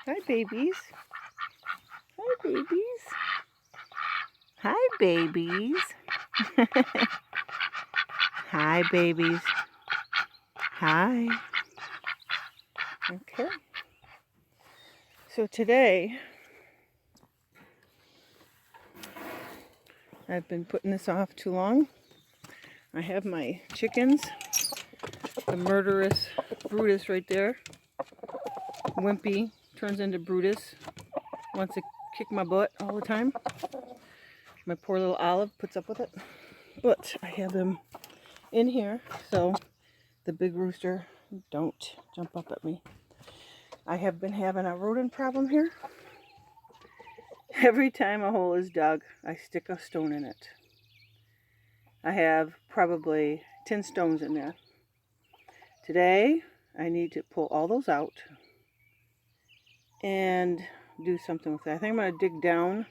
Hi, babies. Hi, babies. Hi, babies. Hi, babies. Hi. Okay. So today, I've been putting this off too long. I have my chickens, the murderous Brutus right there. Wimpy turns into Brutus, wants to kick my butt all the time. My poor little Olive puts up with it. But I have them in here so the big rooster don't jump up at me. I have been having a rodent problem here. Every time a hole is dug, I stick a stone in it. I have probably 10 stones in there. Today, I need to pull all those out and do something with it. I think I'm going to dig down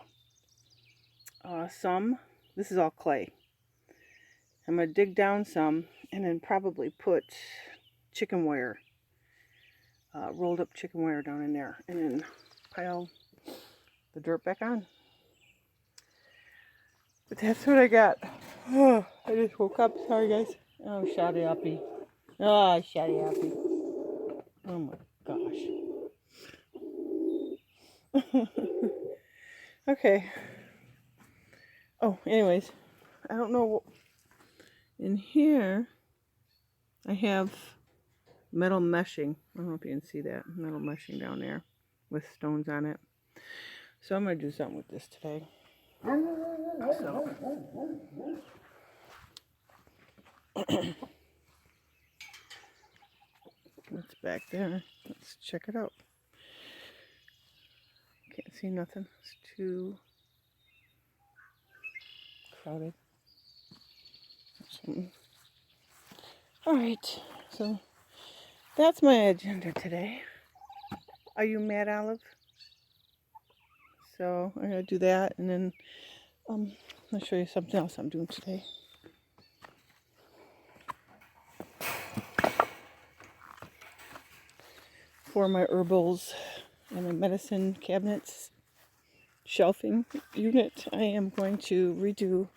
some. This is all clay. I'm going to dig down some and then probably put chicken wire, rolled up chicken wire down in there, and then pile the dirt back on. But that's what I got. Oh, I just woke up. Sorry, guys. Oh, shoddy uppy. Oh, shoddy uppy. Oh my gosh. Okay. Oh, anyways, I don't know. In here, I have metal meshing. I don't know if you can see that. Metal meshing down there with stones on it. So I'm going to do something with this today. So. It's back there. Let's check it out. Can't see nothing. It's too crowded. Alright, so that's my agenda today. Are you mad, Olive? So I'm going to do that, and then I'll show you something else I'm doing today. For my herbals and my medicine cabinets shelving unit, I am going to redo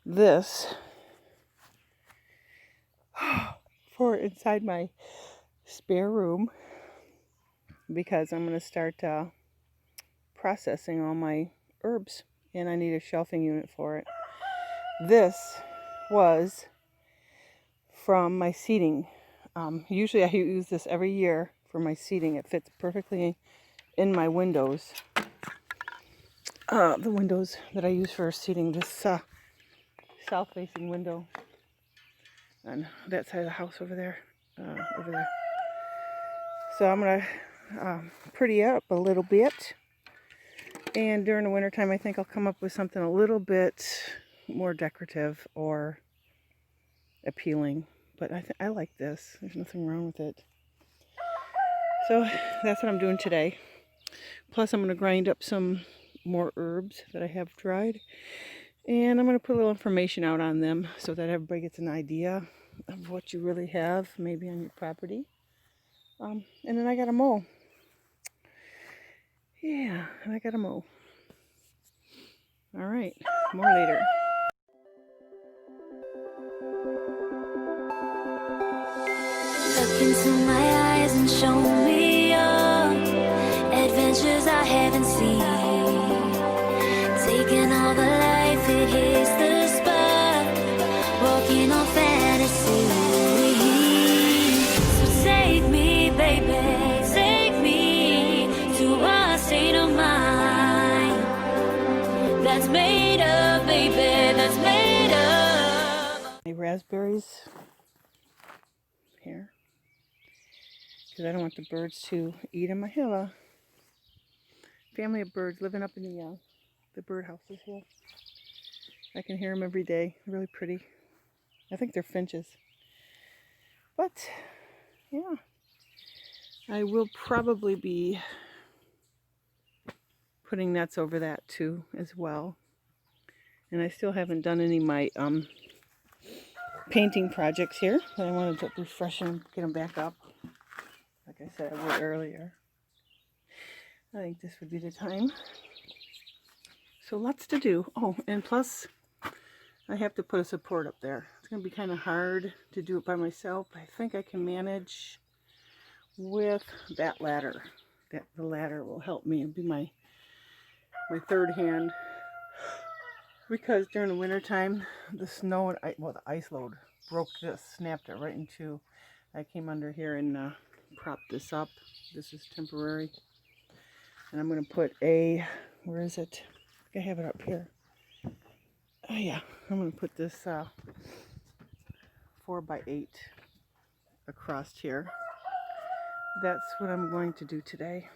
this for inside my spare room, because I'm going to start processing all my herbs, and I need a shelving unit for it. This was from my seating. Usually I use this every year for my seating. It fits perfectly in my windows. The windows that I use for seating, this south-facing window on that side of the house over there. So I'm going to pretty up a little bit. And during the wintertime, I think I'll come up with something a little bit more decorative or appealing. But I like this. There's nothing wrong with it. So that's what I'm doing today. Plus I'm going to grind up some more herbs that I have dried. And I'm going to put a little information out on them so that everybody gets an idea of what you really have maybe on your property. And then I got to mow. Yeah, and I got to mow. All right, more later. Look into my eyes and show me your adventures I haven't seen. Taking all the life, it hits the spot. Walking on fantasy. So take me, baby, take me to a state of mind that's made of, baby, that's made of. My raspberries here, because I don't want the birds to eat them. I have a family of birds living up in the birdhouses here. I can hear them every day. Really pretty. I think they're finches. But yeah, I will probably be putting nets over that too as well. And I still haven't done any of my painting projects here, but I wanted to refresh them, get them back up, like I said I would earlier. I think this would be the time. So lots to do. Oh, and plus I have to put a support up there. It's going to be kind of hard to do it by myself. I think I can manage with that ladder. The ladder will help me. It'll be my third hand. Because during the winter time, the snow and the ice load broke this, snapped it right in two. I came under here and propped this up. This is temporary. And I'm going to put a, where is it? I think I have it up here. Oh yeah, I'm going to put this 4x8 across here. That's what I'm going to do today.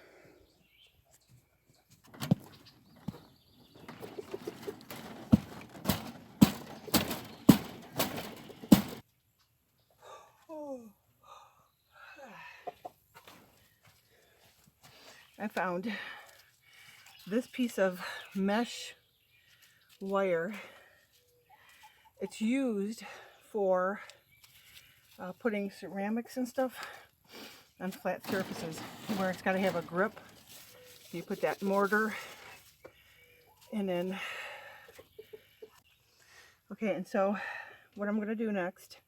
I found this piece of mesh wire. It's used for putting ceramics and stuff on flat surfaces where it's got to have a grip. You put that mortar and then, okay, and so what I'm going to do next,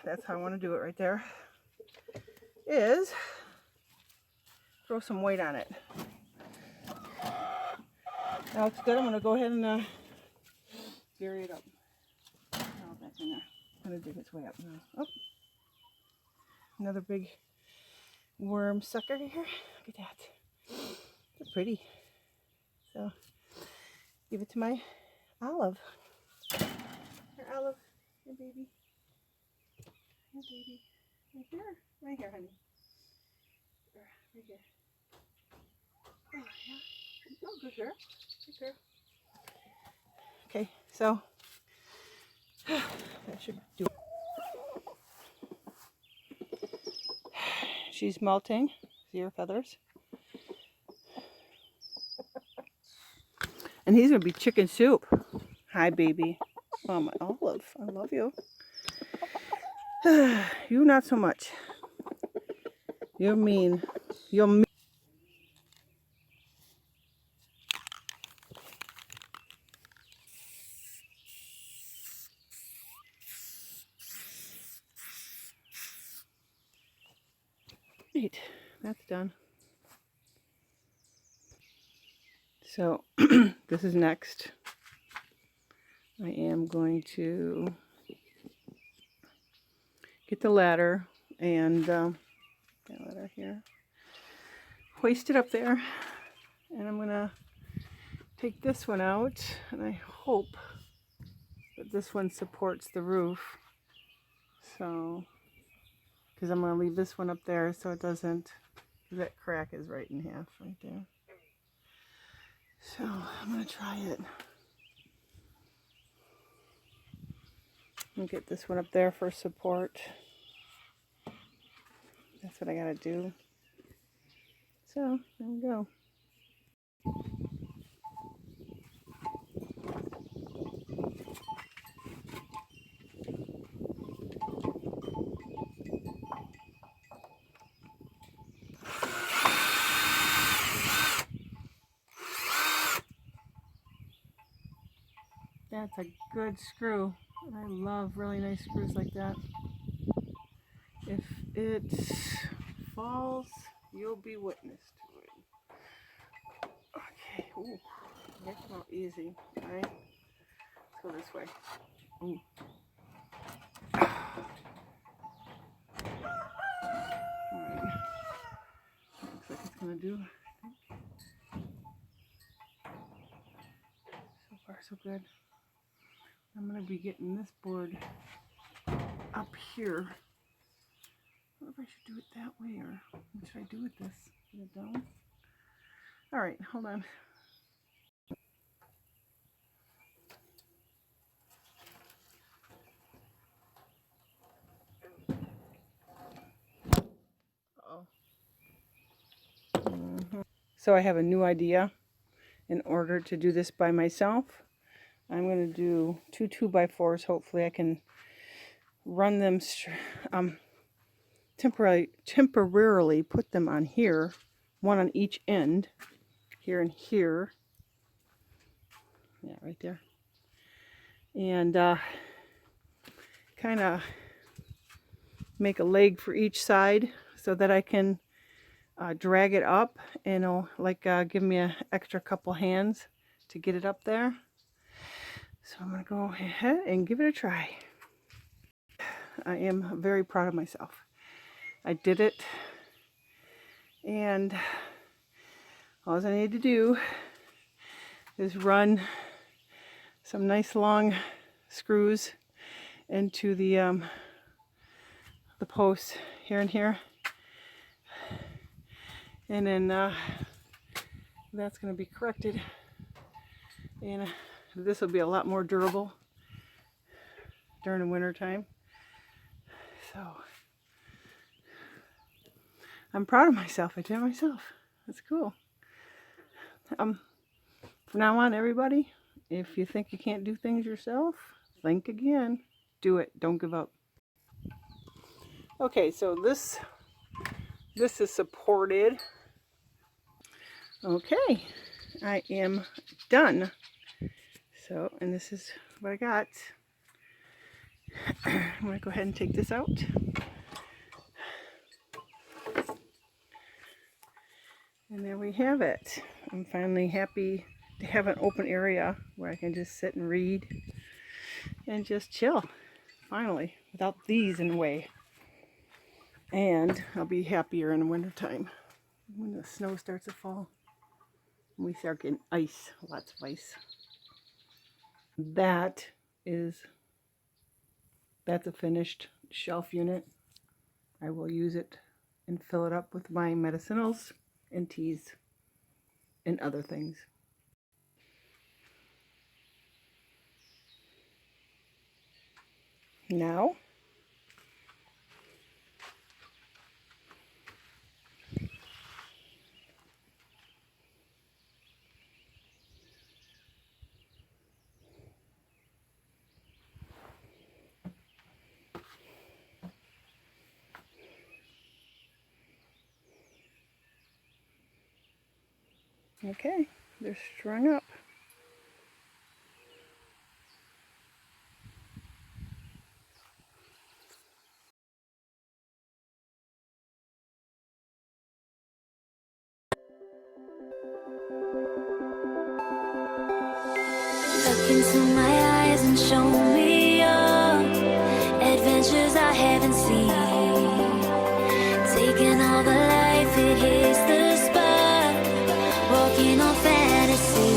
that's how I want to do it right there, is throw some weight on it. Now it's good. I'm going to go ahead and bury it up. Oh, back in there. I'm going to dig its way up now. Oh, another big worm sucker here. Look at that. They're pretty. So, give it to my Olive. Here, Olive. Here, baby. Here, baby. Right here. Right here, honey. Right here. Oh, yeah. Oh, good girl. Good girl. Okay, so that should do it. She's molting. See her feathers? And he's going to be chicken soup. Hi, baby. Oh, my Olive. I love you. You not so much. You're mean. You're mean. Right. That's done. So, this is next. I am going to get the ladder and that ladder here, hoist it up there, and I'm gonna take this one out, and I hope that this one supports the roof. So, because I'm gonna leave this one up there so it doesn't, that crack is right in half right there. So I'm gonna try it. And get this one up there for support. That's what I gotta do. So there we go. That's a good screw. I love really nice screws like that. If it falls, you'll be witness to it. Okay, ooh, that's not easy. Alright, let's go this way. Ooh. Alright, looks like it's gonna do. So far, so good. I'm gonna be getting this board up here. I wonder if I should do it that way, or what should I do with this? Get it down? Alright, hold on. So I have a new idea. In order to do this by myself, I'm going to do two 2x4s. Hopefully I can run them temporarily put them on here one on each end, here and here. Yeah, right there. And kind of make a leg for each side so that I can drag it up, and it'll like give me an extra couple hands to get it up there. So I'm going to go ahead and give it a try. I am very proud of myself. I did it, and all I need to do is run some nice long screws into the posts here and here, and then that's going to be corrected, and this will be a lot more durable during the winter time. So I'm proud of myself. I did it myself. That's cool. From now on, everybody, if you think you can't do things yourself, think again. Do it. Don't give up. Okay, so this is supported. Okay, I am done. So, and this is what I got. I'm going to go ahead and take this out. And there we have it. I'm finally happy to have an open area where I can just sit and read and just chill, finally, without these in the way. And I'll be happier in the wintertime when the snow starts to fall. We start getting ice, lots of ice. That's a finished shelf unit. I will use it and fill it up with my medicinals and teas and other things. Now, okay, they're strung up. Look into my eyes and show me your adventures I haven't seen. Taking all the life, it hits the spot. Walking on fantasy.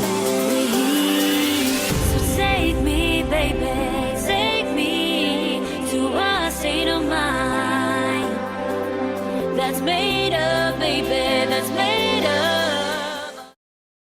So take me, baby, take me to a state of mind that's made up, baby, that's made